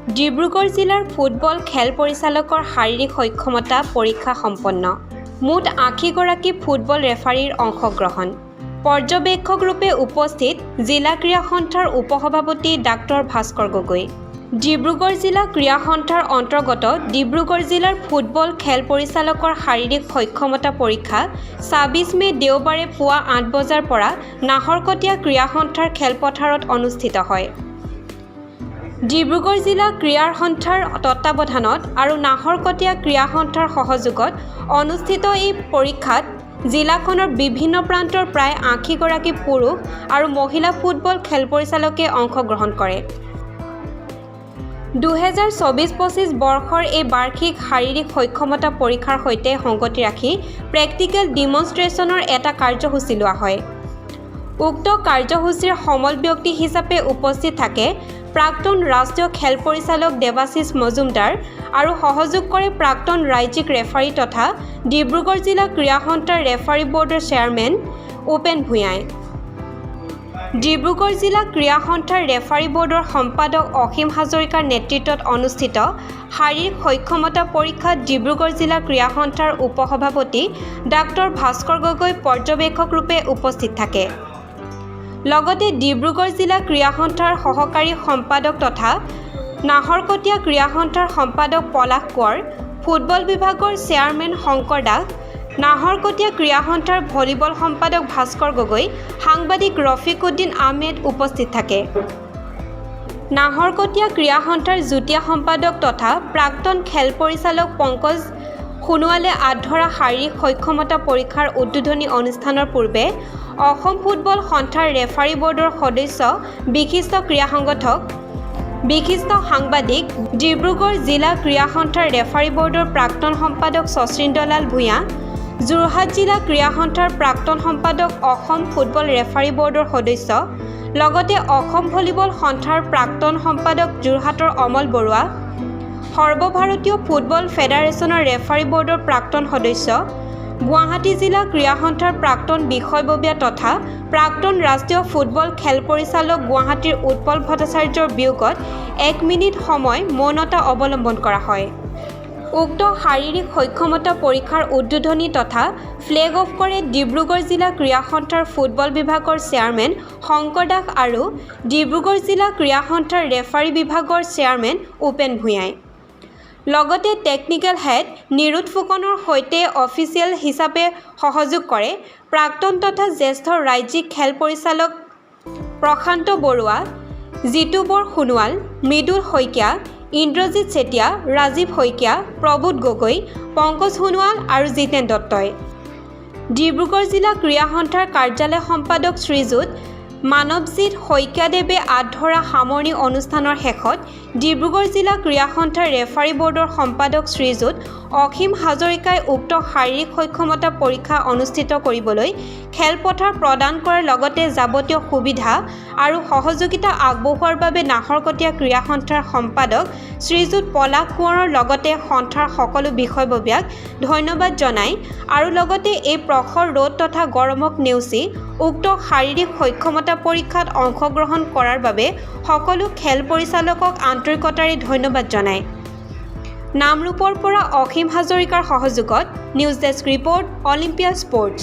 ডিব্ৰুগড় জিলাৰ ফুটবল খেল পৰিচালকৰ শাৰীৰিক সক্ষমতা পৰীক্ষা সম্পন্ন। মুঠ ৮০ গৰাকী ফুটবল ৰেফাৰীৰ অংশগ্ৰহণ। পৰ্যবেক্ষক ৰূপে উপস্থিত জিলা ক্ৰীড়া সন্থাৰ উপসভাপতি ডাক্তৰ ভাস্কৰ গগৈ। ডিব্ৰুগড় জিলা ক্ৰীড়া সন্থাৰ অন্তৰ্গত ডিব্ৰুগড় জিলাৰ ফুটবল খেল পৰিচালকৰ শাৰীৰিক সক্ষমতা পৰীক্ষা ২৬ মে দেওবাৰে পুৱা ৮ বজাৰ পৰা নাহৰকটীয়া ক্ৰীড়া সন্থাৰ খেলপথাৰত অনুষ্ঠিত হয়। ডিব্ৰুগড় জিলা ক্ৰীড়া সন্থাৰ তত্বাৱধানত আৰু নাহৰকটীয়া ক্ৰীড়া সন্থাৰ সহযোগত অনুষ্ঠিত এই পৰীক্ষাত জিলাখনৰ বিভিন্ন প্ৰান্তৰ প্ৰায় ৮০ গৰাকী পুৰুষ আৰু মহিলা ফুটবল খেল পৰিচালকে অংশগ্ৰহণ কৰে। ২০২৪-২৫ বৰ্ষৰ এই বাৰ্ষিক শাৰীৰিক সক্ষমতা পৰীক্ষাৰ সৈতে সংগতি ৰাখি প্ৰেক্টিকেল ডিমনষ্ট্ৰেশ্যনৰ এটা কাৰ্যসূচী লোৱা হয়। উক্ত কাৰ্যসূচীৰ সমল ব্যক্তি হিচাপে উপস্থিত থাকে প্ৰাক্তন ৰাষ্ট্ৰীয় খেল পৰিচালক দেৱাশিষ মজুমদাৰ আৰু সহযোগ কৰে প্ৰাক্তন ৰাজ্যিক ৰেফাৰী তথা ডিব্ৰুগড় জিলা ক্ৰীড়া সন্থাৰ ৰেফাৰী বৰ্ডৰ চেয়াৰমেন উপেন ভূঞাই। ডিব্ৰুগড় জিলা ক্ৰীড়া সন্থাৰ ৰেফাৰী বৰ্ডৰ সম্পাদক অসীম হাজৰিকাৰ নেতৃত্বত অনুষ্ঠিত শাৰীৰিক সক্ষমতা পৰীক্ষাত ডিব্ৰুগড় জিলা ক্ৰীড়া সন্থাৰ উপসভাপতি ডাক্তৰ ভাস্কৰ গগৈ পৰ্যবেক্ষক ৰূপে উপস্থিত থাকে। লগতে ডিব্ৰুগড় জিলা ক্ৰীড়া সন্থাৰ সহকাৰী সম্পাদক তথা নাহৰকটীয়া ক্ৰীড়া সন্থাৰ সম্পাদক পলাশ কোঁৱৰ, ফুটবল বিভাগৰ চেয়াৰমেন শংকৰ দাস, নাহৰকটীয়া ক্ৰীড়া সন্থাৰ ভলীবল সম্পাদক ভাস্কৰ গগৈ, সাংবাদিক ৰফিক উদ্দিন আহমেদ উপস্থিত থাকে। নাহৰকটীয়া ক্ৰীড়া সন্থাৰ যুটীয়া সম্পাদক তথা প্ৰাক্তন খেল পৰিচালক পংকজ সোণোৱালে আধৰা শাৰীৰিক সক্ষমতা পৰীক্ষাৰ উদ্বোধনী অনুষ্ঠানৰ পূৰ্বে অসম ফুটবল সন্থাৰ ৰেফাৰী বৰ্ডৰ সদস্য, বিশিষ্ট ক্ৰীড়া সংগঠক, বিশিষ্ট সাংবাদিক, ডিব্ৰুগড় জিলা ক্ৰীড়া সন্থাৰ ৰেফাৰী বৰ্ডৰ প্ৰাক্তন সম্পাদক শচীন্দ্ৰলাল ভূঞা, যোৰহাট জিলা ক্ৰীড়া সন্থাৰ প্ৰাক্তন সম্পাদক, অসম ফুটবল ৰেফাৰী বৰ্ডৰ সদস্য, লগতে অসম ভলীবল সন্থাৰ প্ৰাক্তন সম্পাদক যোৰহাটৰ অমল বৰুৱা, সৰ্বভাৰতীয় ফুটবল ফেডাৰেশ্যনৰ ৰেফাৰী বৰ্ডৰ প্ৰাক্তন সদস্য, গুৱাহাটী জিলা ক্ৰীড়া সন্থাৰ প্ৰাক্তন বিষয়ববীয়া তথা প্ৰাক্তন ৰাষ্ট্ৰীয় ফুটবল খেল পৰিচালক গুৱাহাটীৰ উৎপল ভট্টাচাৰ্যৰ বিয়োগত ১ মিনিট সময় মৌনতা অৱলম্বন কৰা হয়। উক্ত শাৰীৰিক সক্ষমতা পৰীক্ষাৰ উদ্বোধনী তথা ফ্লেগ অফ কৰে ডিব্ৰুগড় জিলা ক্ৰীড়া সন্থাৰ ফুটবল বিভাগৰ চেয়াৰমেন শংকৰ দাস আৰু ডিব্ৰুগড় জিলা ক্ৰীড়া সন্থাৰ ৰেফাৰী বিভাগৰ চেয়াৰমেন উপেন ভূঞাই। লগতে টেকনিকেল হেড নিৰুদ ফুকনৰ সৈতে অফিচিয়েল হিচাপে সহযোগ কৰে প্ৰাক্তন তথা জ্যেষ্ঠ ৰাজ্যিক খেল পৰিচালক প্ৰশান্ত বৰুৱা, জিতু বৰ সোণোৱাল, মৃদুল শইকীয়া, ইন্দ্ৰজিৎ চেতিয়া, ৰাজীৱ শইকীয়া, প্ৰবোধ গগৈ, পংকজ সোণোৱাল আৰু জিতেন দত্তই। ডিব্ৰুগড় জিলা ক্ৰীড়া সন্থাৰ কাৰ্যালয় সম্পাদক শ্ৰীযুত মানৱজিৎ শইকীয়াদেৱে আধৰা সামৰণি অনুষ্ঠানৰ শেষত ডিব্ৰুগড় জিলা ক্ৰীড়া সন্থাৰ ৰেফাৰী বৰ্ডৰ সম্পাদক শ্ৰীযুত অসীম হাজৰিকাই উক্ত শাৰীৰিক সক্ষমতা পৰীক্ষা অনুষ্ঠিত কৰিবলৈ খেলপথাৰ প্ৰদান কৰাৰ লগতে যাৱতীয় সুবিধা আৰু সহযোগিতা আগবঢ়োৱাৰ বাবে নাহৰকটীয়া ক্ৰীড়া সন্থাৰ সম্পাদক শ্ৰীযুত পলাশ কোঁৱৰৰ লগতে সন্থাৰ সকলো বিষয়ববীয়াক ধন্যবাদ জনাই আৰু লগতে এই প্ৰখৰ ৰ'দ তথা গৰমক নেওচি উক্ত শাৰীৰিক সক্ষমতা পৰীক্ষাত অংশগ্ৰহণ কৰাৰ বাবে সকলো খেল পৰিচালকক আন্তৰিকতাৰে ধন্যবাদ জনায়। নামৰূপৰ পৰা অসীম হাজৰিকাৰ সহযোগত news desk report, Olympia sports.